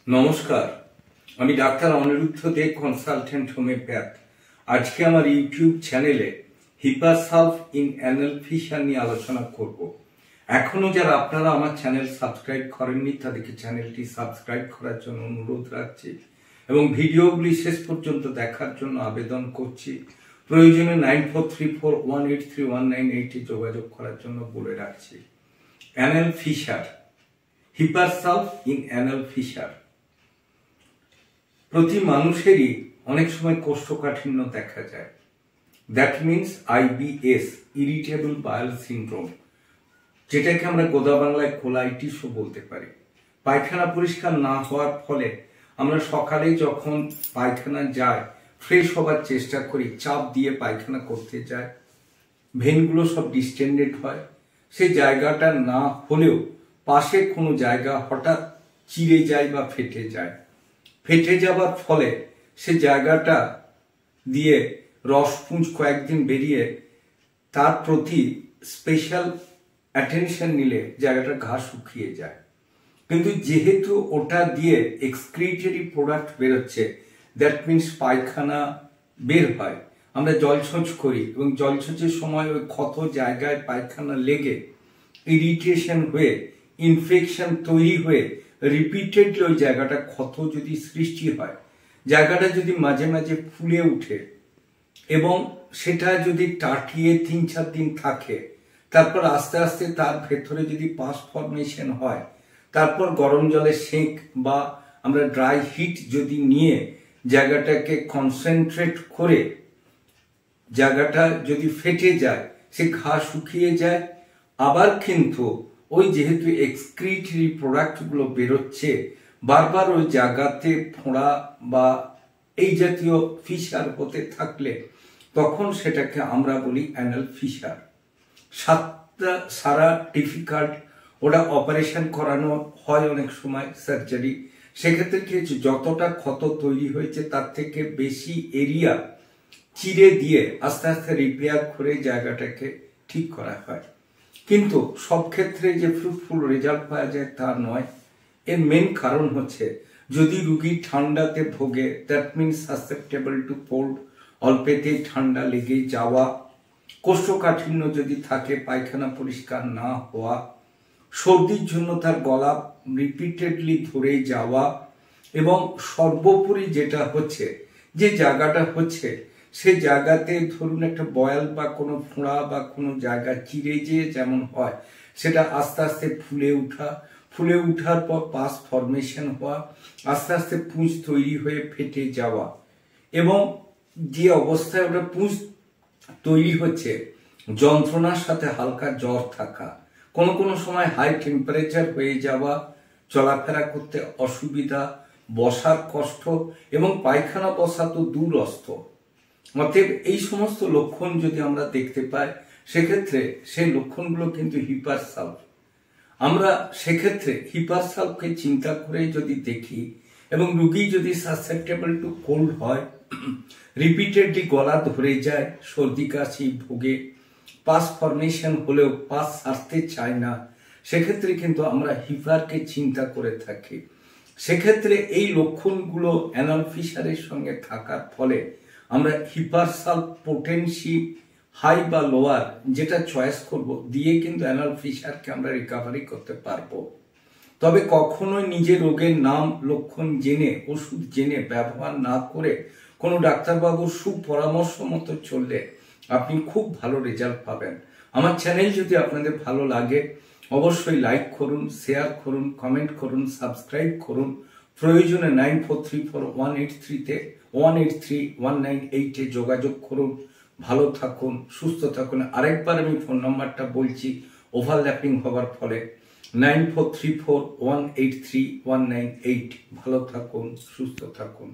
নমস্কার, আমি ডাক্তার অনিরুদ্ধ দে, consultant homeopath. আজকে আমার ইউটিউব চ্যানেলে হিপারসালভ ইন অ্যানাল ফিশার নিয়ে আলোচনা করব। এখনো যারা আপনারা আমার চ্যানেল সাবস্ক্রাইব করেননি তাদেরকে চ্যানেলটি সাবস্ক্রাইব করার জন্য অনুরোধ রাখছি এবং ভিডিওগুলি শেষ পর্যন্ত দেখার জন্য আবেদন করছি। প্রয়োজনে 9434183198 যোগাযোগ করার জন্য বলে রাখছি। Anal fissure, hepar sulph in anal fissure. প্রতি মানুষেরই অনেক সময় কোষ্ঠকাঠিন্য দেখা যায়। That means IBS, irritable bowel syndrome, যেটাকে আমরা গোদা বাংলায় কোলাইটিসও বলতে পারি। পায়খানা পরিষ্কার না হওয়ার ফলে আমরা সকালে যখন পায়খানা যাই, ফ্রেশ হবার চেষ্টা করি, চাপ দিয়ে পায়খানা করতে যায়, ভেনগুলো সব ডিস্টেন্ডেড হয়। সেই জায়গাটা না হলেও পাশে কোনো জায়গা হঠাৎ চিরে যায় বা ফেটে যায়। ফেটে যাবার ফলে সে জায়গাটা দিয়ে রসপুঞ্জ কয়েকদিন বেরিয়ে তার প্রতি স্পেশাল অ্যাটেনশন নিলে জায়গাটা ঘা শুকিয়ে যায়। কিন্তু যেহেতু ওটা দিয়ে এক্সক্রিটরি প্রোডাক্ট বেরোচ্ছে, দ্যাট মিনস পায়খানা বের হয়, আমরা জলছঁচ করি এবং জলছঁচের সময় ওই ক্ষত জায়গায় পায়খানা লেগে ইরিটেশন হয়ে ইনফেকশন তৈরি হয়ে রিপিটেডলি ওই জায়গাটা ক্ষত যদি সৃষ্টি হয়, জায়গাটা যদি মাঝে মাঝে ফুলে উঠে এবং সেটা যদি টাটিয়ে 3-4 দিন থাকে, তারপর আস্তে আস্তে তার ভেতরে যদি পাস ফর্মেশন হয়, তারপর গরম জলে সেঁক বা আমরা ড্রাই হিট যদি নিয়ে জায়গাটাকে কনসেন্ট্রেট করে জায়গাটা যদি ফেটে যায়, সে ঘা শুকিয়ে যায়। আবার কিন্তু ওই যেহেতু এক্সক্রিটরি প্রোডাক্টগুলো বেরোচ্ছে, বারবার ওই জায়গাতে ফোঁড়া বা এই জাতীয় ফিশার হতে থাকলে তখন সেটাকে আমরা বলি অ্যানাল ফিশার। সারা ডিফিকাল্ট, ওটা অপারেশন করানো হয় অনেক সময়, সার্জারি। সেক্ষেত্রে কি হচ্ছে, যতটা ক্ষত তৈরি হয়েছে তার থেকে বেশি এরিয়া চিরে দিয়ে আস্তে আস্তে রিপেয়ার করে জায়গাটাকে ঠিক করা হয়। কিন্তু সব ক্ষেত্রে যে ফ্রুটফুল রেজাল্ট পাওয়া যায় তা নয়। এর মেন কারণ হচ্ছে, যদি রুগী ঠান্ডাতে ভোগে, that means susceptible to cold, অল্পেতে ঠান্ডা লেগে যাওয়া, কোষ্ঠকাঠিন্য যদি থাকে, পায়খানা পরিষ্কার না হওয়া, সর্দির জন্য তার গলা রিপিটেডলি ধরে যাওয়া, এবং সর্বোপরি যেটা হচ্ছে, যে জায়গাটা হচ্ছে সে জায়গাতে ধরুন একটা বয়াল বা কোনো ফোঁড়া বা কোনো জায়গা চিরে যেয়ে যেমন হয়, সেটা আস্তে আস্তে ফুলে উঠার পর পাস ফর্মেশন হওয়া, আস্তে আস্তে পুঁজ তৈরি হয়ে ফেটে যাওয়া, এবং যে অবস্থায় ওটা পুঁজ তৈরি হচ্ছে, যন্ত্রণার সাথে হালকা জ্বর থাকা, কোনো কোনো সময় হাই টেম্পারেচার হয়ে যাওয়া, চলাফেরা করতে অসুবিধা, বসার কষ্ট এবং পায়খানা বসা তো দূরস্থ। অতএব এই সমস্ত লক্ষণ যদি আমরা দেখতে পাই, সেক্ষেত্রে সেই লক্ষণগুলো কিন্তু হিপারসালভ। আমরা সেক্ষেত্রে হিপারসালভকে চিন্তা করে যদি দেখি এবং রুগী যদি সাসেপ্টেবল টু কোল্ড হয়, রিপিটেডলি গলা ধরে যায়, সর্দি কাশি ভোগে, পাস ফর্মেশন হলেও পাস সারতে চায় না, সেক্ষেত্রে কিন্তু আমরা হিপারকে চিন্তা করে থাকি। সেক্ষেত্রে এই লক্ষণগুলো অ্যানাল ফিশারের সঙ্গে থাকার ফলে আমরা হিপারসালভ পোটেন্সি হাই বা লোয়ার যেটা চয়েস করব দিয়ে কিন্তু অ্যানাল ফিশারকে আমরা রিকভারি করতে পারবো। তবে কখনোই নিজের রোগের নাম লক্ষণ জেনে, ওষুধ জেনে ব্যবহার না করে কোনো ডাক্তারবাবুর সুপরামর্শ মতো চললে আপনি খুব ভালো রেজাল্ট পাবেন। আমার চ্যানেল যদি আপনাদের ভালো লাগে, অবশ্যই লাইক করুন, শেয়ার করুন, কমেন্ট করুন, সাবস্ক্রাইব করুন। প্রয়োজনে 9434183198 যোগাযোগ করুন। ভালো থাকুন, সুস্থ থাকুন। আরেকবার আমি ফোন নাম্বারটা বলছি, ওভারল্যাপিং হবার ফলে 9434183198। ভালো থাকুন, সুস্থ থাকুন।